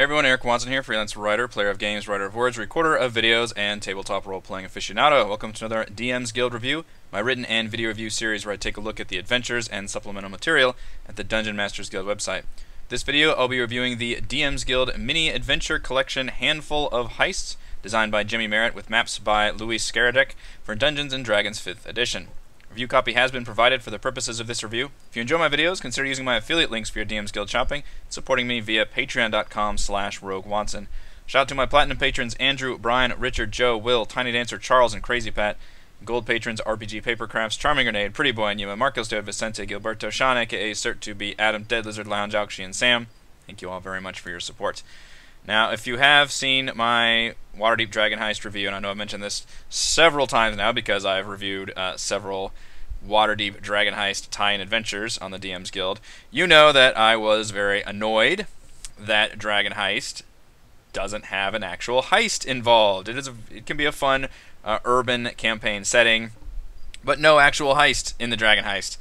Hey everyone, Eric Watson here, freelance writer, player of games, writer of words, recorder of videos, and tabletop role-playing aficionado. Welcome to another DM's Guild review, my written and video review series where I take a look at the adventures and supplemental material at the Dungeon Masters Guild website. This video, I'll be reviewing the DM's Guild Mini Adventure Collection Handful of Heists, designed by Jimmy Meritt with maps by Luis Skaradek for Dungeons & Dragons 5th edition. Review copy has been provided for the purposes of this review. If you enjoy my videos, consider using my affiliate links for your DM's Guild shopping, supporting me via patreon.com/RogueWatson. Shout out to my platinum patrons Andrew, Brian, Richard, Joe, Will, Tiny Dancer, Charles, and Crazy Pat. Gold patrons RPG Papercrafts, Charming Grenade, Pretty Boy, Numa, Marcos de Vicente, Gilberto, Sean, aka Cert2B, Adam, Dead Lizard Lounge, Aukshi, and Sam. Thank you all very much for your support. Now, if you have seen my Waterdeep Dragon Heist review, and I know I've mentioned this several times now because I've reviewed several Waterdeep Dragon Heist tie-in adventures on the DM's Guild, you know that I was very annoyed that Dragon Heist doesn't have an actual heist involved. It can be a fun urban campaign setting, but no actual heist in the Dragon Heist.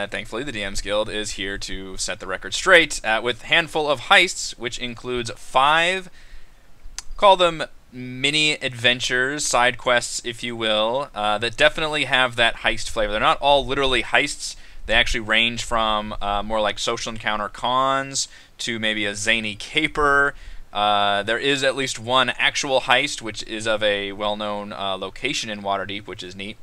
Thankfully, the DM's Guild is here to set the record straight with Handful of Heists, which includes 5, call them mini adventures, side quests, if you will, that definitely have that heist flavor. They're not all literally heists. They actually range from more like social encounter cons to maybe a zany caper. There is at least one actual heist, which is of a well-known location in Waterdeep, which is neat.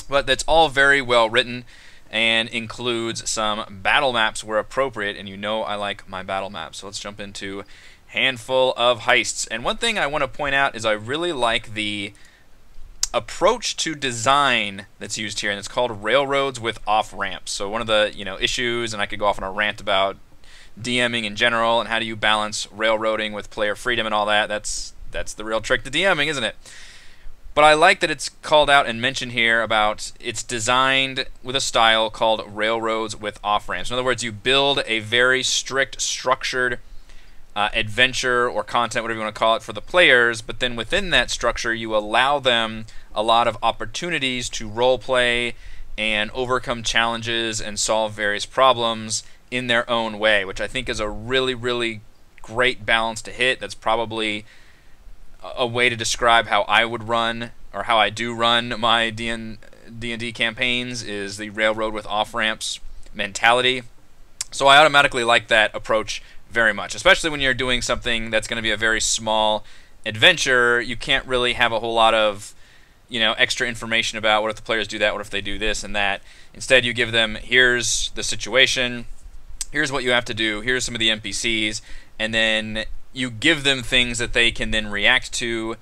But that's all very well written and includes some battle maps where appropriate, and you know I like my battle maps. So let's jump into Handful of Heists. And one thing I want to point out is I really like the approach to design that's used here, and it's called railroads with off-ramps. So one of the issues, and I could go off on a rant about DMing in general and how do you balance railroading with player freedom and all that. That's the real trick to DMing, isn't it? But I like that it's called out and mentioned here about it's designed with a style called railroads with off-ramps. In other words, you build a very strict, structured adventure or content, whatever you want to call it, for the players, but then within that structure you allow them a lot of opportunities to role play and overcome challenges and solve various problems in their own way, which I think is a really, really great balance to hit. That's probably a way to describe how I would run, or how I do run my D&D campaigns, is the railroad with off-ramps mentality. So I automatically like that approach very much, especially when you're doing something that's going to be a very small adventure. You can't really have a whole lot of extra information about what if the players do that, what if they do this and that. Instead, you give them, here's the situation, here's what you have to do, here's some of the NPCs, and then you give them things that they can then react to,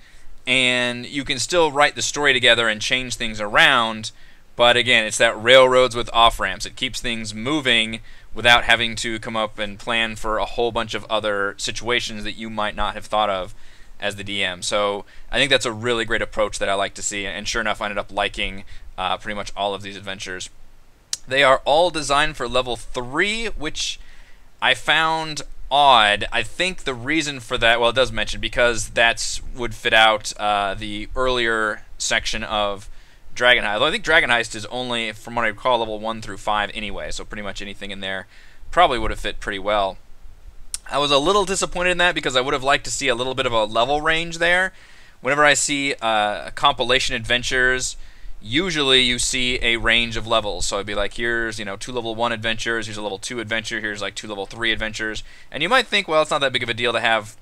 and you can still write the story together and change things around, but again, it's that railroads with off-ramps. It keeps things moving without having to come up and plan for a whole bunch of other situations that you might not have thought of as the DM. So I think that's a really great approach that I like to see, and sure enough, I ended up liking pretty much all of these adventures. They are all designed for level 3, which I found odd. I think the reason for that, well, it does mention, because that would fit out the earlier section of Dragon Heist. Although I think Dragon Heist is only, from what I recall, level 1 through 5 anyway, so pretty much anything in there probably would have fit pretty well. I was a little disappointed in that because I would have liked to see a little bit of a level range there. Whenever I see compilation adventures, usually you see a range of levels. So it'd be like, here's 2 level 1 adventures, here's a level 2 adventure, here's like 2 level 3 adventures. And you might think, well, it's not that big of a deal to have,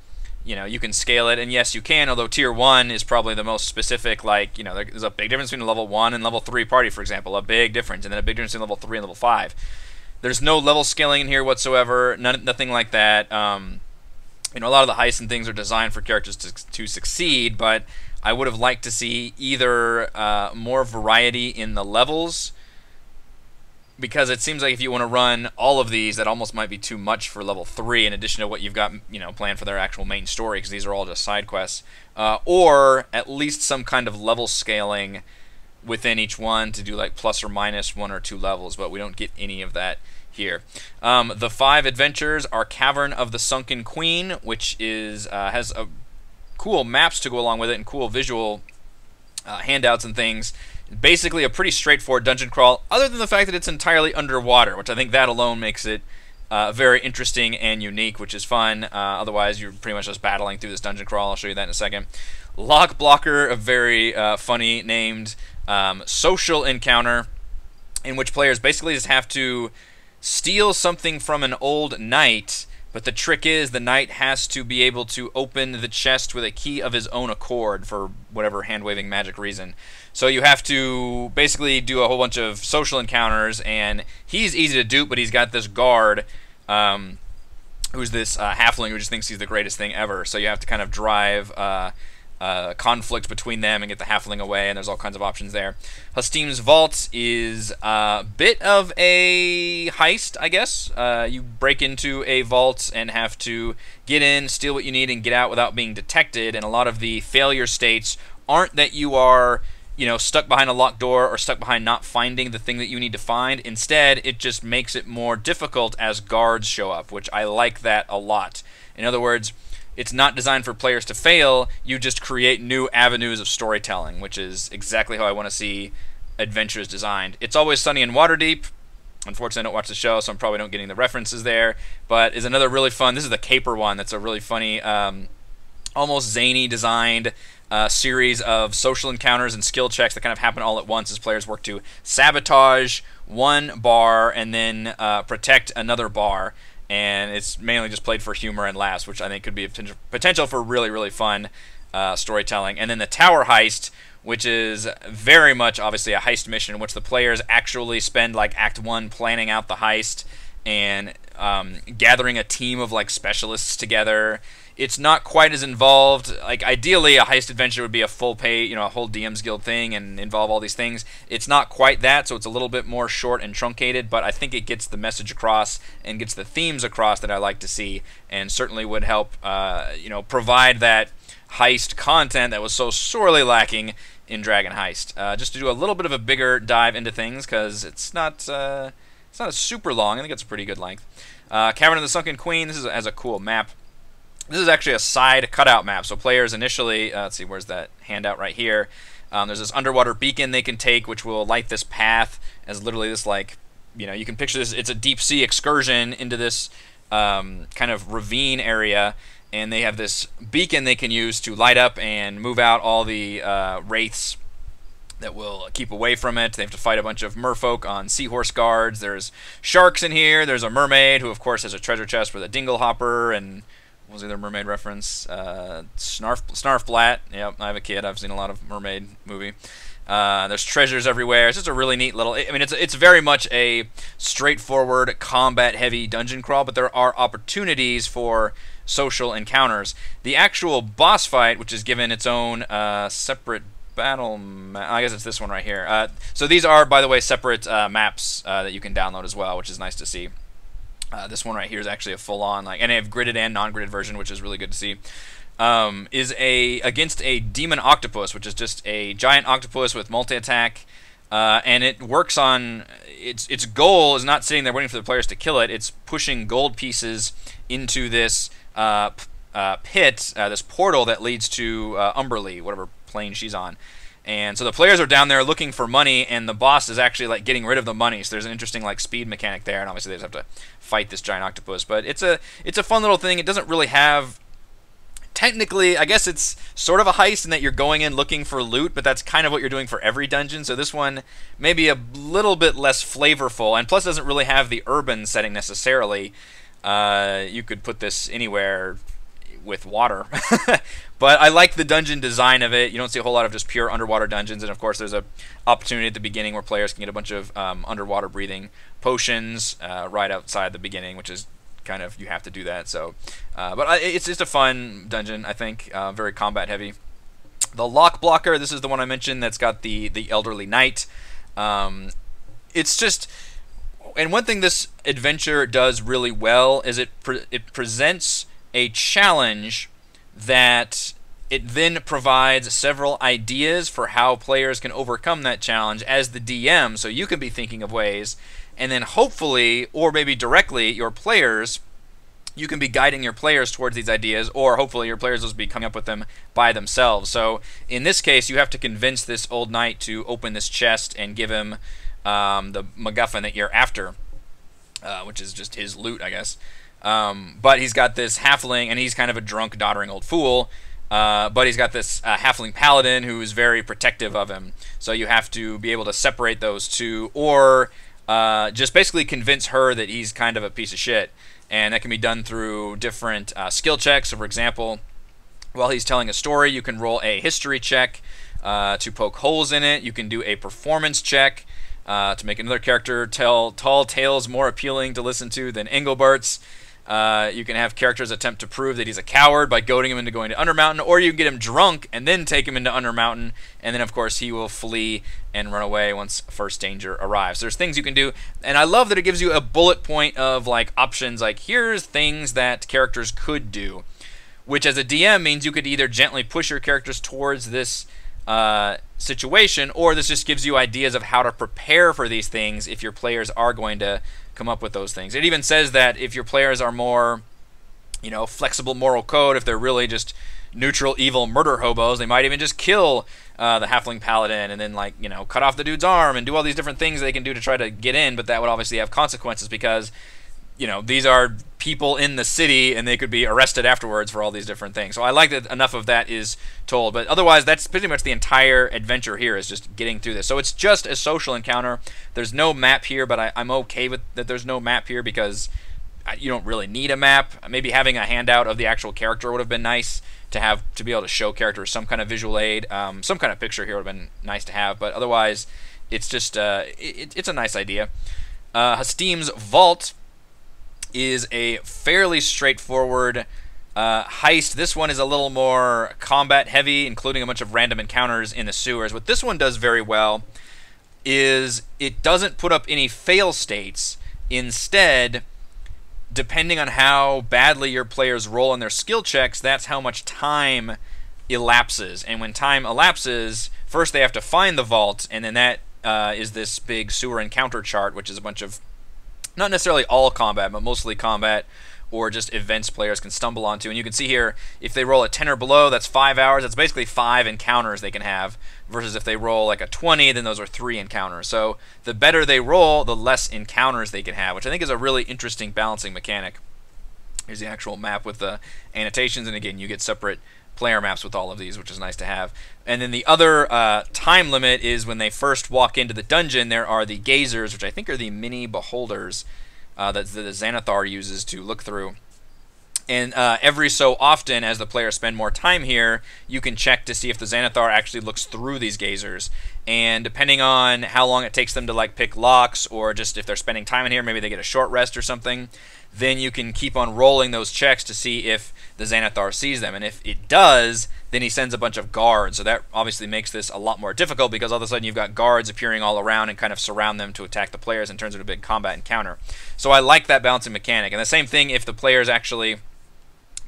you can scale it, and yes, you can, although tier 1 is probably the most specific. Like, there's a big difference between level 1 and level 3 party, for example, a big difference, and then a big difference between level 3 and level 5. There's no level scaling in here whatsoever, nothing like that. A lot of the heists and things are designed for characters to succeed, but I would have liked to see either more variety in the levels, because it seems like if you want to run all of these, that almost might be too much for level 3 in addition to what you've got planned for their actual main story, because these are all just side quests, or at least some kind of level scaling within each one to do like plus or minus 1 or 2 levels, but we don't get any of that here. The 5 adventures are Cavern of the Sunken Queen, which is has a cool maps to go along with it and cool visual handouts and things. Basically a pretty straightforward dungeon crawl, other than the fact that it's entirely underwater, which I think that alone makes it very interesting and unique, which is fun. Otherwise, you're pretty much just battling through this dungeon crawl. I'll show you that in a second. Lock Blocker, a very funny named social encounter in which players basically just have to steal something from an old knight, but the trick is the knight has to be able to open the chest with a key of his own accord for whatever hand-waving magic reason. So you have to basically do a whole bunch of social encounters, and he's easy to dupe, but he's got this guard who's this halfling who just thinks he's the greatest thing ever. So you have to kind of drive conflict between them and get the halfling away, and there's all kinds of options there. Hastim's Vault is a bit of a heist, I guess. You break into a vault and have to get in, steal what you need, and get out without being detected, and a lot of the failure states aren't that you are, you know, stuck behind a locked door or stuck behind not finding the thing that you need to find. Instead, it just makes it more difficult as guards show up, which I like that a lot. In other words, it's not designed for players to fail, you just create new avenues of storytelling, which is exactly how I want to see adventures designed. It's Always Sunny in Waterdeep. Unfortunately, I don't watch the show, so I'm probably not getting the references there, but is another really fun, this is the Caper one, that's a really funny, almost zany designed series of social encounters and skill checks that kind of happen all at once as players work to sabotage one bar and then protect another bar. And it's mainly just played for humor and laughs, which I think could be a potential for really, really fun storytelling. And then the Tower Heist, which is very much obviously a heist mission in which the players actually spend like Act 1 planning out the heist and gathering a team of like specialists together. It's not quite as involved. Like ideally, a heist adventure would be a full pay, you know, a whole DM's Guild thing and involve all these things. It's not quite that, so it's a little bit more short and truncated. But I think it gets the message across and gets the themes across that I like to see, and certainly would help, you know, provide that heist content that was so sorely lacking in Dragon Heist. Just to do a little bit of a bigger dive into things because it's not a super long. I think it's a pretty good length. Cavern of the Sunken Queen. This has a cool map. This is actually a side cutout map, so players initially, let's see, where's that handout right here? There's this underwater beacon they can take, which will light this path as literally this, like, you know, you can picture this, it's a deep sea excursion into this kind of ravine area, and they have this beacon they can use to light up and move out all the wraiths that will keep away from it. They have to fight a bunch of merfolk on seahorse guards. There's sharks in here. There's a mermaid who, of course, has a treasure chest with a dingle hopper, and what was the other mermaid reference? Snarfblat. Yep, I have a kid. I've seen a lot of mermaid movie. There's treasures everywhere. It's just a really neat little... I mean, it's very much a straightforward, combat-heavy dungeon crawl, but there are opportunities for social encounters. The actual boss fight, which is given its own separate battle map... I guess it's this one right here. So these are, by the way, separate maps that you can download as well, which is nice to see. This one right here is actually a full-on, like, and they have gridded and non-gridded version, which is really good to see. Is against a demon octopus, which is just a giant octopus with multi-attack, and it works on its goal is not sitting there waiting for the players to kill it. It's pushing gold pieces into this pit, this portal that leads to Umberlee, whatever plane she's on. And so the players are down there looking for money, and the boss is actually like getting rid of the money. So there's an interesting like speed mechanic there, and obviously they just have to fight this giant octopus. But it's a fun little thing. It doesn't really have, technically, I guess it's sort of a heist in that you're going in looking for loot, but that's kind of what you're doing for every dungeon. So this one maybe a little bit less flavorful, and plus doesn't really have the urban setting necessarily. You could put this anywhere with water. But I like the dungeon design of it. You don't see a whole lot of just pure underwater dungeons, and of course there's a opportunity at the beginning where players can get a bunch of underwater breathing potions right outside the beginning, which is kind of, you have to do that. So, but it's just a fun dungeon, I think, very combat heavy. The Lock Blocker, this is the one I mentioned that's got the elderly knight. It's just, and one thing this adventure does really well is it presents a challenge that it then provides several ideas for how players can overcome that challenge as the DM, so you can be thinking of ways, and then hopefully, or maybe directly, your players, you can be guiding your players towards these ideas, or hopefully your players will be coming up with them by themselves. So in this case, you have to convince this old knight to open this chest and give him the MacGuffin that you're after. which is just his loot, I guess. But he's got this halfling, and he's kind of a drunk, doddering old fool. But he's got this halfling paladin who's very protective of him. So you have to be able to separate those two, or just basically convince her that he's kind of a piece of shit. And that can be done through different skill checks. So, for example, while he's telling a story, you can roll a history check to poke holes in it. You can do a performance check to make another character tell tall tales more appealing to listen to than Engelbart's. You can have characters attempt to prove that he's a coward by goading him into going to Undermountain, or you can get him drunk and then take him into Undermountain, and then of course he will flee and run away once first danger arrives. So there's things you can do, and I love that it gives you a bullet point of like options, like here's things that characters could do, which as a DM means you could either gently push your characters towards this situation, or this just gives you ideas of how to prepare for these things if your players are going to come up with those things. It even says that if your players are more, flexible moral code, if they're really just neutral evil murder hobos, they might even just kill the halfling paladin and then cut off the dude's arm and do all these different things they can do to try to get in, but that would obviously have consequences because these are people in the city and they could be arrested afterwards for all these different things. So I like that enough of that is told, but otherwise that's pretty much the entire adventure here is just getting through this. So it's just a social encounter. There's no map here, but I'm okay with that there's no map here because you don't really need a map. Maybe having a handout of the actual character would have been nice to be able to show characters some kind of visual aid. Some kind of picture here would have been nice to have, but otherwise it's just it's a nice idea. Hastim's Vault is a fairly straightforward heist. This one is a little more combat heavy, including a bunch of random encounters in the sewers. What this one does very well is it doesn't put up any fail states. Instead, depending on how badly your players roll in their skill checks, that's how much time elapses. And when time elapses, first they have to find the vault, and then that is this big sewer encounter chart, which is a bunch of not necessarily all combat, but mostly combat or just events players can stumble onto. And you can see here, if they roll a 10 or below, that's 5 hours. That's basically 5 encounters they can have, versus if they roll like a 20, then those are 3 encounters. So the better they roll, the less encounters they can have, which I think is a really interesting balancing mechanic. Here's the actual map with the annotations, and again, you get separate player maps with all of these, which is nice to have. And then the other time limit is when they first walk into the dungeon, there are the gazers, which I think are the mini beholders that the Xanathar uses to look through. And every so often, as the players spend more time here, you can check to see if the Xanathar actually looks through these gazers. And depending on how long it takes them to pick locks, or just if they're spending time in here, maybe they get a short rest or something, then you can keep on rolling those checks to see if the Xanathar sees them. And if it does, then he sends a bunch of guards. So that obviously makes this a lot more difficult, because all of a sudden you've got guards appearing all around and kind of surround them to attack the players and turns into a big combat encounter. So I like that balancing mechanic. And the same thing if the players actually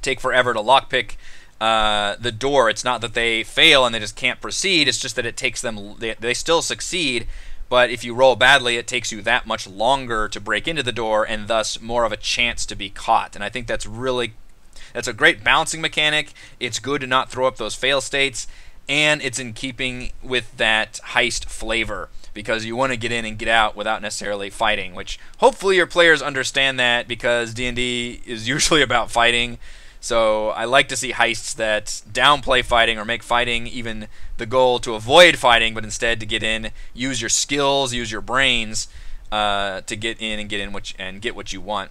take forever to lockpick the door. It's not that they fail and they just can't proceed, it's just that it takes them, they still succeed, but if you roll badly, it takes you that much longer to break into the door, and thus more of a chance to be caught. And I think that's a great balancing mechanic. It's good to not throw up those fail states, and it's in keeping with that heist flavor, because you want to get in and get out without necessarily fighting, which hopefully your players understand that, because D&D is usually about fighting. So I like to see heists that downplay fighting or make fighting even the goal to avoid fighting, but instead to get in, use your skills, use your brains to get in and get what you want.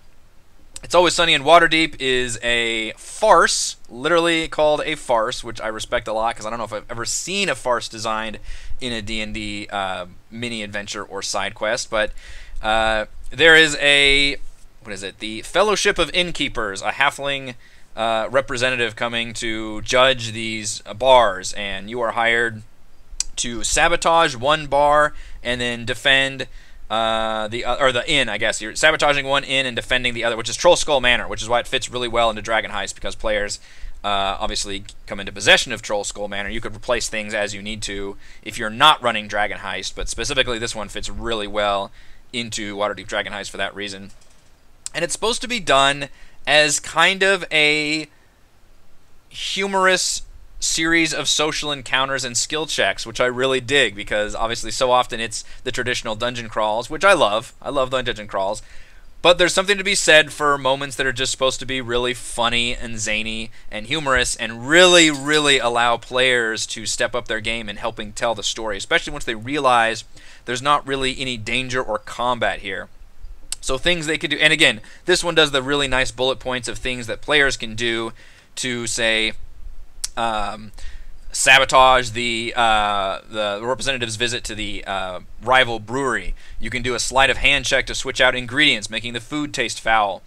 It's Always Sunny in Waterdeep is a farce, literally called a farce, which I respect a lot because I don't know if I've ever seen a farce designed in a D&D mini-adventure or side quest, but there is the Fellowship of Innkeepers, a halfling representative coming to judge these bars, and you are hired to sabotage one bar and then defend the inn, I guess. You're sabotaging one inn and defending the other, which is Troll Skull Manor, which is why it fits really well into Dragon Heist, because players obviously come into possession of Troll Skull Manor. You could replace things as you need to if you're not running Dragon Heist, but specifically this one fits really well into Waterdeep Dragon Heist for that reason. And it's supposed to be done as kind of a humorous series of social encounters and skill checks, which I really dig, because obviously so often it's the traditional dungeon crawls, which I love. I love the dungeon crawls. But there's something to be said for moments that are just supposed to be really funny and zany and humorous and really, really allow players to step up their game in helping tell the story, especially once they realize there's not really any danger or combat here. So things they could do, and again, this one does the really nice bullet points of things that players can do to, say, sabotage the representative's visit to the rival brewery. You can do a sleight of hand check to switch out ingredients, making the food taste foul.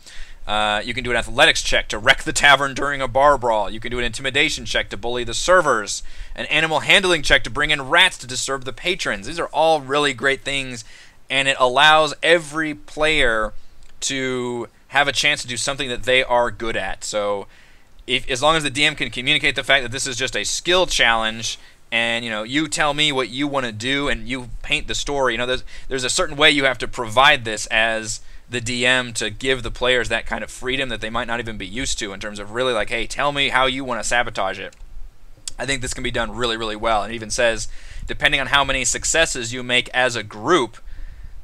You can do an athletics check to wreck the tavern during a bar brawl. You can do an intimidation check to bully the servers. An animal handling check to bring in rats to disturb the patrons. These are all really great things, and it allows every player to have a chance to do something that they are good at. So as long as the DM can communicate the fact that this is just a skill challenge, and you tell me what you want to do and you paint the story, there's a certain way you have to provide this as the DM to give the players that kind of freedom that they might not even be used to, in terms of really like, hey, tell me how you want to sabotage it. I think this can be done really, really well. And it even says, depending on how many successes you make as a group,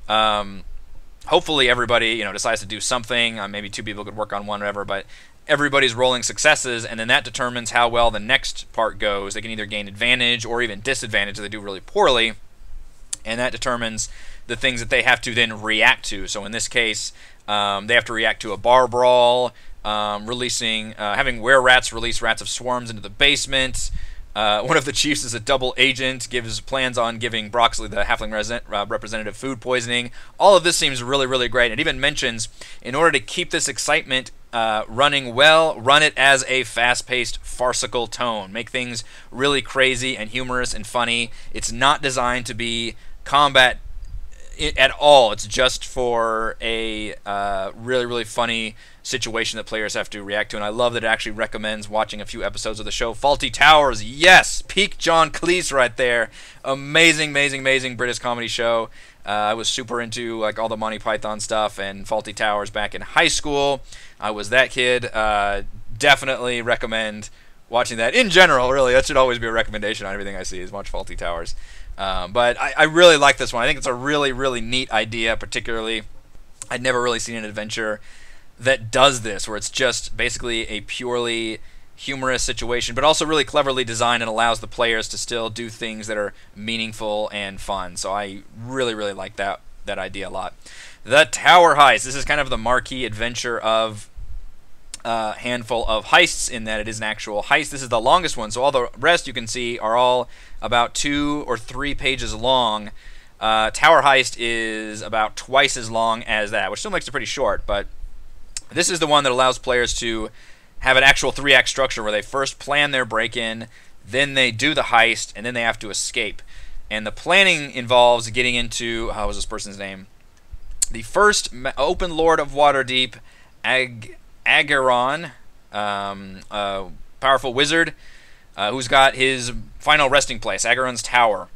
hopefully everybody decides to do something. Maybe two people could work on one, whatever, but everybody's rolling successes, and then that determines how well the next part goes. They can either gain advantage or even disadvantage if they do really poorly, and that determines the things that they have to then react to. So in this case, they have to react to a bar brawl, having were-rats release rats of swarms into the basement. One of the chiefs is a double agent, plans on giving Broxley, the halfling representative, food poisoning. All of this seems really, really great. It even mentions, in order to keep this excitement running well, run it as a fast-paced, farcical tone. Make things really crazy and humorous and funny. It's not designed to be combat at all. It's just for a really, really funny situation that players have to react to, and I love that it actually recommends watching a few episodes of the show. Fawlty Towers, yes! Peak John Cleese right there. Amazing, amazing, amazing British comedy show. I was super into like all the Monty Python stuff and Fawlty Towers back in high school. I was that kid. Definitely recommend watching that. In general, really, that should always be a recommendation on everything I see, is watch Fawlty Towers. But I really like this one. I think it's a really, really neat idea, particularly. I'd never really seen an adventure that does this, where it's just basically a purely humorous situation, but also really cleverly designed and allows the players to still do things that are meaningful and fun. So I really, really like that idea a lot. The Tower Heist. This is kind of the marquee adventure of a handful of heists, in that it is an actual heist. This is the longest one, so all the rest you can see are all about 2 or 3 pages long. Tower Heist is about twice as long as that, which still makes it pretty short, but this is the one that allows players to have an actual 3-act structure where they first plan their break-in, then they do the heist, and then they have to escape. And the planning involves getting into, how was this person's name? The first Open Lord of Waterdeep, Agaron, a powerful wizard who's got his final resting place, Agaron's Tower.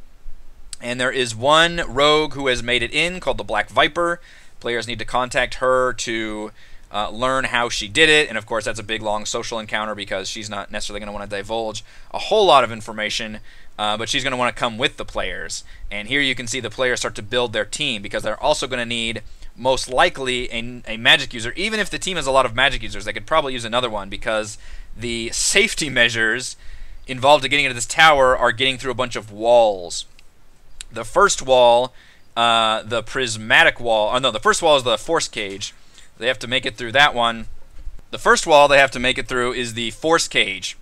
And there is one rogue who has made it in, called the Black Viper. Players need to contact her to learn how she did it, and of course that's a big long social encounter, because she's not necessarily going to want to divulge a whole lot of information, but she's going to want to come with the players. And here you can see the players start to build their team, because they're also going to need, most likely, a magic user. Even if the team has a lot of magic users, they could probably use another one, because the safety measures involved in getting into this tower are getting through a bunch of walls. The first wall, the prismatic wall, oh no, the first wall is the force cage. They have to make it through that one. The first wall they have to make it through is the force cage.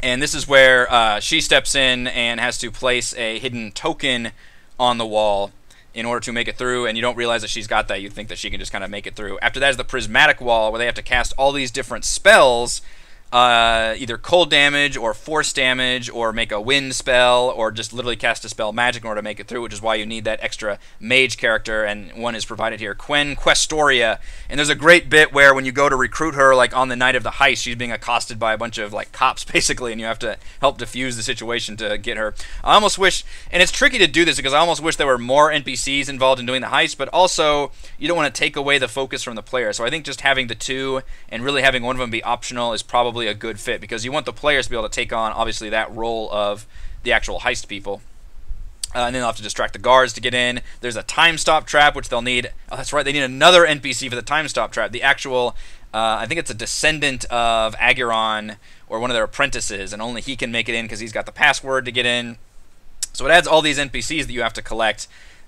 And this is where she steps in and has to place a hidden token on the wall in order to make it through, and you don't realize that she's got that. You think that she can just kind of make it through. After that is the prismatic wall, where they have to cast all these different spells, either cold damage or force damage, or make a wind spell, or just literally cast a spell magic in order to make it through, which is why you need that extra mage character, and one is provided here, Quen Questoria. And there's a great bit where when you go to recruit her, like on the night of the heist, she's being accosted by a bunch of like cops basically, and you have to help defuse the situation to get her. I almost wish, and it's tricky to do this because I almost wish there were more NPCs involved in doing the heist, but also you don't want to take away the focus from the player. So I think just having the two and really having one of them be optional is probably a good fit, because you want the players to be able to take on, obviously, that role of the actual heist people. And then they'll have to distract the guards to get in. There's a time stop trap, which they'll need. Oh, that's right. They need another NPC for the time stop trap. The actual, I think it's a descendant of Aguirron or one of their apprentices, and only he can make it in because he's got the password to get in. So it adds all these NPCs that you have to collect.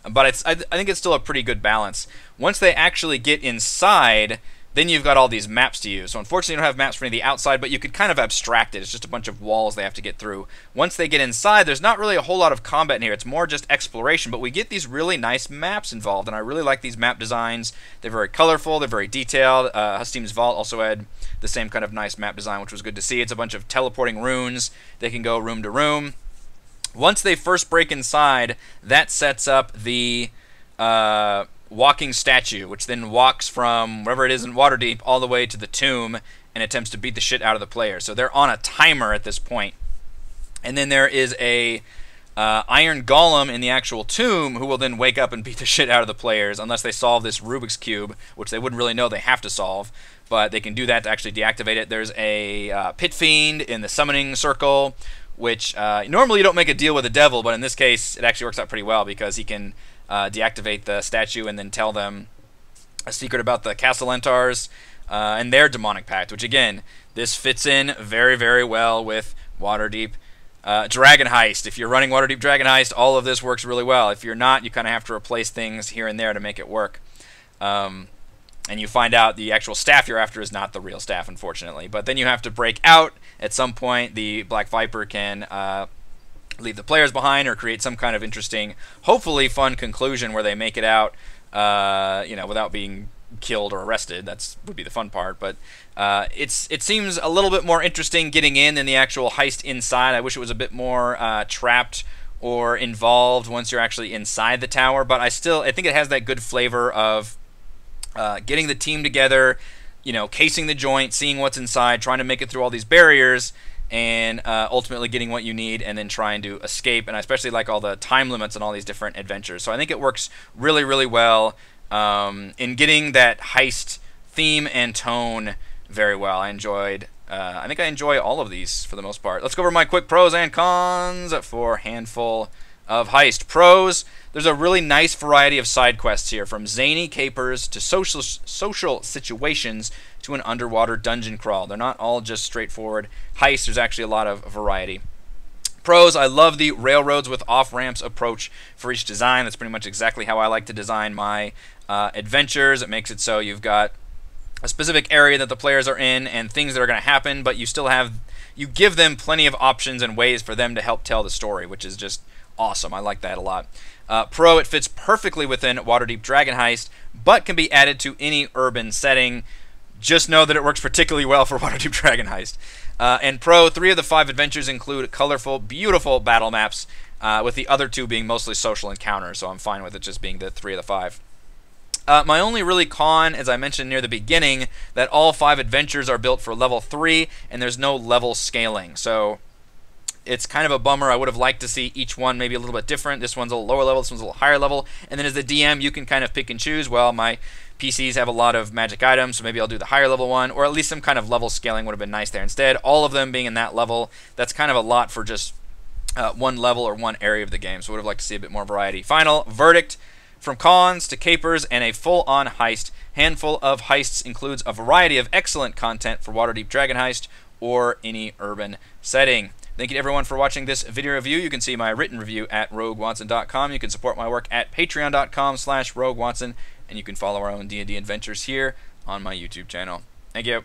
But I think it's still a pretty good balance. Once they actually get inside, then you've got all these maps to use. So unfortunately you don't have maps for any of the outside, but you could kind of abstract it. It's just a bunch of walls they have to get through. Once they get inside, there's not really a whole lot of combat in here. It's more just exploration, but we get these really nice maps involved, and I really like these map designs. They're very colorful, they're very detailed. Hustim's Vault also had the same kind of nice map design, which was good to see. It's a bunch of teleporting runes. They can go room to room. Once they first break inside, that sets up the walking statue, which then walks from wherever it is in Waterdeep all the way to the tomb and attempts to beat the shit out of the player. So they're on a timer at this point. And then there is a iron golem in the actual tomb who will then wake up and beat the shit out of the players unless they solve this Rubik's Cube, which they wouldn't really know they have to solve. But they can do that to actually deactivate it. There's a pit fiend in the summoning circle, which normally you don't make a deal with the devil, but in this case it actually works out pretty well because he can deactivate the statue and then tell them a secret about the Castellentars and their demonic pact, which again, this fits in very, very well with Waterdeep Dragon Heist. If you're running Waterdeep Dragon Heist, all of this works really well. If you're not, you kind of have to replace things here and there to make it work. And you find out the actual staff you're after is not the real staff, unfortunately. But then you have to break out. At some point, the Black Viper can leave the players behind or create some kind of interesting, hopefully fun conclusion where they make it out, without being killed or arrested. That would be the fun part. But it seems a little bit more interesting getting in than the actual heist inside. I wish it was a bit more trapped or involved once you're actually inside the tower. But I think it has that good flavor of getting the team together, casing the joint, seeing what's inside, trying to make it through all these barriers, and ultimately getting what you need and then trying to escape. And I especially like all the time limits and all these different adventures. So I think it works really, really well in getting that heist theme and tone very well. I think I enjoy all of these for the most part. Let's go over my quick pros and cons for Handful of Heist. Pros: there's a really nice variety of side quests here, from zany capers to social situations to an underwater dungeon crawl. They're not all just straightforward heists. There's actually a lot of variety. Pros: I love the railroads with off-ramps approach for each design. That's pretty much exactly how I like to design my adventures. It makes it so you've got a specific area that the players are in and things that are going to happen, but you give them plenty of options and ways for them to help tell the story, which is just awesome. I like that a lot. Pro: it fits perfectly within Waterdeep Dragon Heist, but can be added to any urban setting. Just know that it works particularly well for Waterdeep Dragon Heist. And Pro: 3 of the 5 adventures include colorful, beautiful battle maps, with the other 2 being mostly social encounters, so I'm fine with it just being the 3 of the 5. My only really con, as I mentioned near the beginning, that all 5 adventures are built for level 3, and there's no level scaling. So it's kind of a bummer. I would have liked to see each one maybe a little bit different. This one's a little lower level, this one's a little higher level. And then as the DM, you can kind of pick and choose. Well, my PCs have a lot of magic items, so maybe I'll do the higher level one, or at least some kind of level scaling would have been nice there. Instead, all of them being in that level, that's kind of a lot for just one level or one area of the game. So I would have liked to see a bit more variety. Final verdict: from cons to capers and a full-on heist, Handful of Heists includes a variety of excellent content for Waterdeep Dragon Heist or any urban setting. Thank you to everyone for watching this video review. You can see my written review at roguewatson.com. You can support my work at patreon.com/roguewatson, and you can follow our own D&D adventures here on my YouTube channel. Thank you.